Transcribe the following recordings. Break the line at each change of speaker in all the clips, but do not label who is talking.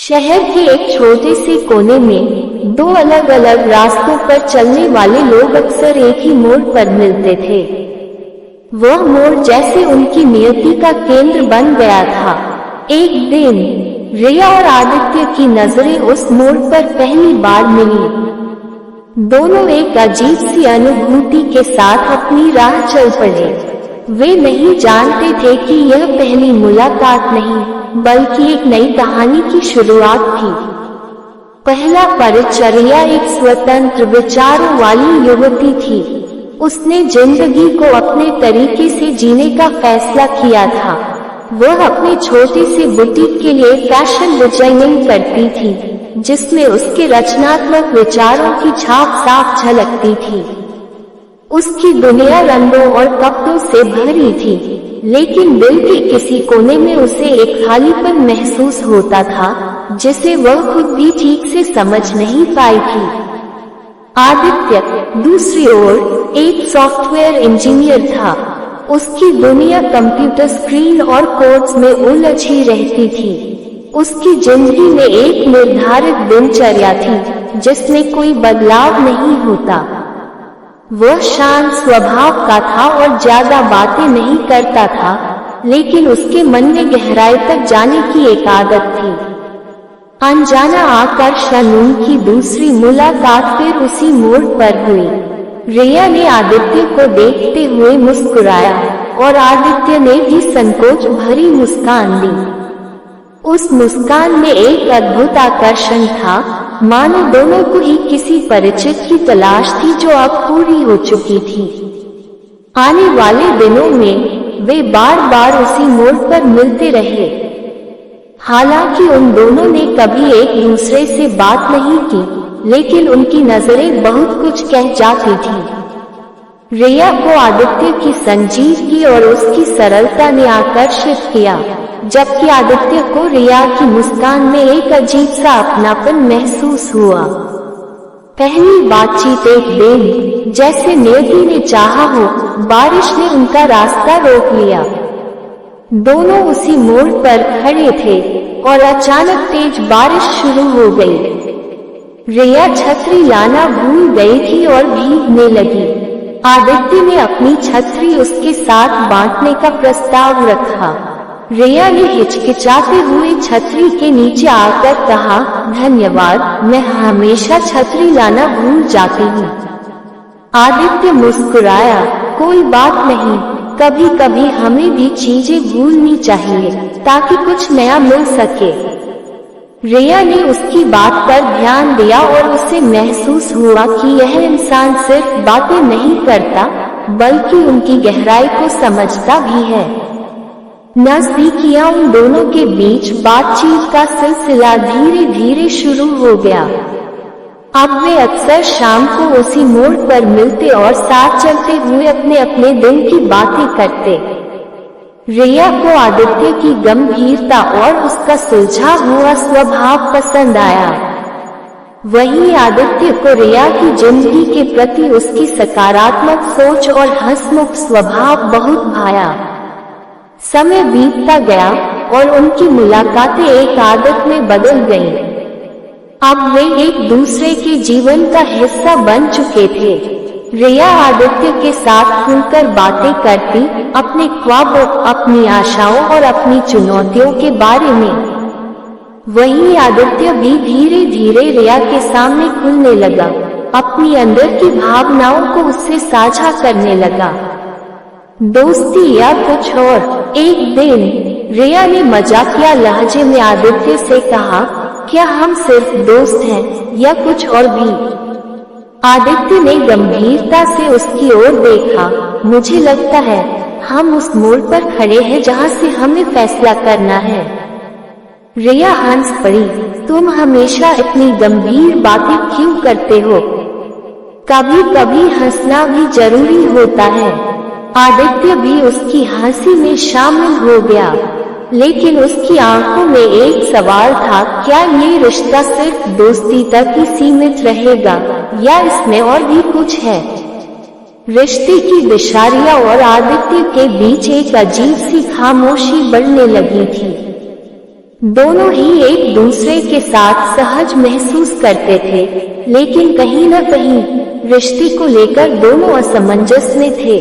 शहर के एक छोटे से कोने में दो अलग अलग रास्तों पर चलने वाले लोग अक्सर एक ही मोड़ पर मिलते थे। वह मोड़ जैसे उनकी नियति का केंद्र बन गया था। एक दिन रिया और आदित्य की नजरें उस मोड़ पर पहली बार मिली। दोनों एक अजीब सी अनुभूति के साथ अपनी राह चल पड़े। वे नहीं जानते थे कि यह पहली मुलाकात नहीं बल्कि एक नई कहानी की शुरुआत थी। पहला परिचय रिया एक स्वतंत्र विचारों वाली युवती थी। उसने जिंदगी को अपने तरीके से जीने का फैसला किया था। वह अपने छोटे से बुटीक के लिए फैशन डिजाइनिंग करती थी, जिसमें उसके रचनात्मक विचारों की छाप साफ झलकती थी। उसकी दुनिया रंगों और कपड़ों से भरी थी, लेकिन दिल के किसी कोने में उसे एक खालीपन महसूस होता था, जिसे वह खुद भी ठीक से समझ नहीं पाई थी। आदित्य दूसरी ओर एक सॉफ्टवेयर इंजीनियर था। उसकी दुनिया कंप्यूटर स्क्रीन और कोड्स में उलझी रहती थी। उसकी जिंदगी में एक निर्धारित दिनचर्या थी, जिसमें कोई बदलाव नहीं होता। वह शांत स्वभाव का था और ज्यादा बातें नहीं करता था, लेकिन उसके मन में गहराई तक जाने की एक आदत थी। अनजाना आकर्षण की दूसरी मुलाकात फिर उसी मोड़ पर हुई। रिया ने आदित्य को देखते हुए मुस्कुराया और आदित्य ने भी संकोच भरी मुस्कान दी। उस मुस्कान में एक अद्भुत आकर्षण था, मानो दोनों को ही किसी परिचित की तलाश थी जो अब पूरी हो चुकी थी। आने वाले दिनों में वे बार बार उसी मोड़ पर मिलते रहे। हालांकि उन दोनों ने कभी एक दूसरे से बात नहीं की, लेकिन उनकी नजरें बहुत कुछ कह जाती थी। रिया को आदित्य की संजीदगी और उसकी सरलता ने आकर्षित किया, जबकि आदित्य को रिया की मुस्कान में एक अजीब सा अपनापन महसूस हुआ। पहली बातचीत एक दिन जैसे नियति ने चाहा हो, बारिश ने उनका रास्ता रोक लिया। दोनों उसी मोड़ पर खड़े थे और अचानक तेज बारिश शुरू हो गई। रिया छतरी लाना भूल गई थी और भीगने लगी। आदित्य ने अपनी छतरी उसके साथ बांटने का प्रस्ताव रखा। रिया ने हिचकिचाते हुए छतरी के नीचे आकर कहा, धन्यवाद, मैं हमेशा छतरी लाना भूल जाती हूँ। आदित्य मुस्कुराया, कोई बात नहीं, कभी कभी हमें भी चीजें भूलनी चाहिए ताकि कुछ नया मिल सके। रिया ने उसकी बात पर ध्यान दिया और उसे महसूस हुआ कि यह इंसान सिर्फ बातें नहीं करता, बल्कि उनकी गहराई को समझता भी है। नजदीकियां उन दोनों के बीच बातचीत का सिलसिला धीरे धीरे शुरू हो गया। अब वे अक्सर शाम को उसी मोड़ पर मिलते और साथ चलते हुए अपने अपने दिन की बातें करते। रिया को आदित्य की गंभीरता और उसका सुलझा हुआ स्वभाव पसंद आया। वहीं आदित्य को रिया की जिंदगी के प्रति उसकी सकारात्मक सोच और हंसमुख स्वभाव बहुत भाया। समय बीतता गया और उनकी मुलाकातें एक आदत में बदल गईं। अब वे एक दूसरे के जीवन का हिस्सा बन चुके थे। रिया आदित्य के साथ खुलकर बातें करती, अपने ख्वाबों, अपनी आशाओं और अपनी चुनौतियों के बारे में। वहीं आदित्य भी धीरे धीरे रिया के सामने खुलने लगा, अपनी अंदर की भावनाओं को उससे साझा करने लगा। दोस्ती या कुछ और। एक दिन रिया ने मजाकिया लहजे में आदित्य से कहा, क्या हम सिर्फ दोस्त हैं या कुछ और भी? आदित्य ने गंभीरता से उसकी ओर देखा, मुझे लगता है हम उस मोड़ पर खड़े हैं जहां से हमें फैसला करना है। रिया हंस पड़ी, तुम हमेशा इतनी गंभीर बातें क्यों करते हो? कभी कभी हंसना भी जरूरी होता है। आदित्य भी उसकी हंसी में शामिल हो गया, लेकिन उसकी आंखों में एक सवाल था, क्या ये रिश्ता सिर्फ दोस्ती तक ही सीमित रहेगा या इसमें और भी कुछ है? रिश्ते की दिशारिया और आदित्य के बीच एक अजीब सी खामोशी बढ़ने लगी थी। दोनों ही एक दूसरे के साथ सहज महसूस करते थे, लेकिन कहीं न कहीं रिश्ते को लेकर दोनों असमंजस में थे।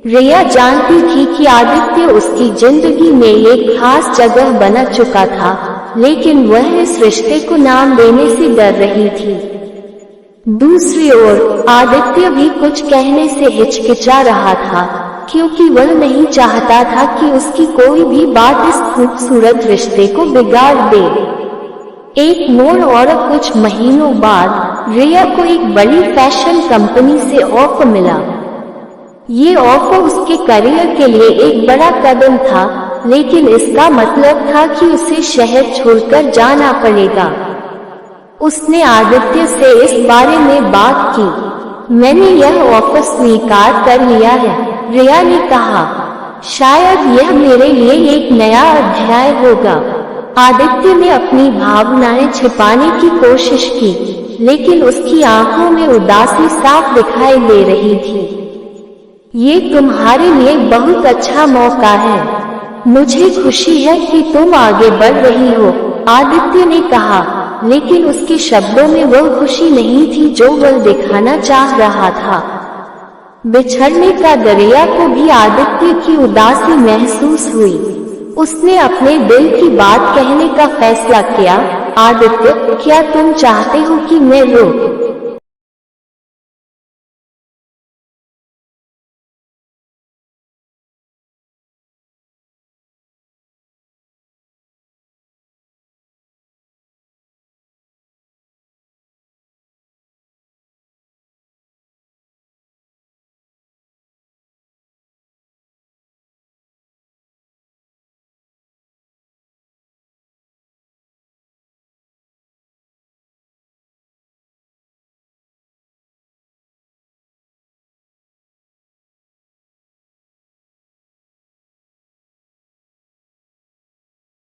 रिया जानती थी कि आदित्य उसकी जिंदगी में एक खास जगह बना चुका था, लेकिन वह इस रिश्ते को नाम देने से डर रही थी। दूसरी ओर आदित्य भी कुछ कहने से हिचकिचा रहा था, क्योंकि वह नहीं चाहता था कि उसकी कोई भी बात इस खूबसूरत रिश्ते को बिगाड़ दे। एक मोड़ और कुछ महीनों बाद रिया को एक बड़ी फैशन कंपनी से ऑफर मिला। ये ऑफर उसके करियर के लिए एक बड़ा कदम था, लेकिन इसका मतलब था कि उसे शहर छोड़कर जाना पड़ेगा। उसने आदित्य से इस बारे में बात की। मैंने यह ऑफर स्वीकार कर लिया है, रिया ने कहा। शायद यह मेरे लिए एक नया अध्याय होगा। आदित्य ने अपनी भावनाएं छिपाने की कोशिश की, लेकिन उसकी आंखों में उदासी साफ दिखाई दे रही थी। ये तुम्हारे लिए बहुत अच्छा मौका है। मुझे खुशी है कि तुम आगे बढ़ रही हो, आदित्य ने कहा, लेकिन उसके शब्दों में वह खुशी नहीं थी जो वह दिखाना चाह रहा था। बिछड़ने का रिया को भी आदित्य की उदासी महसूस हुई। उसने अपने दिल की बात कहने का फैसला किया। आदित्य, क्या तुम चाहते हो कि मैं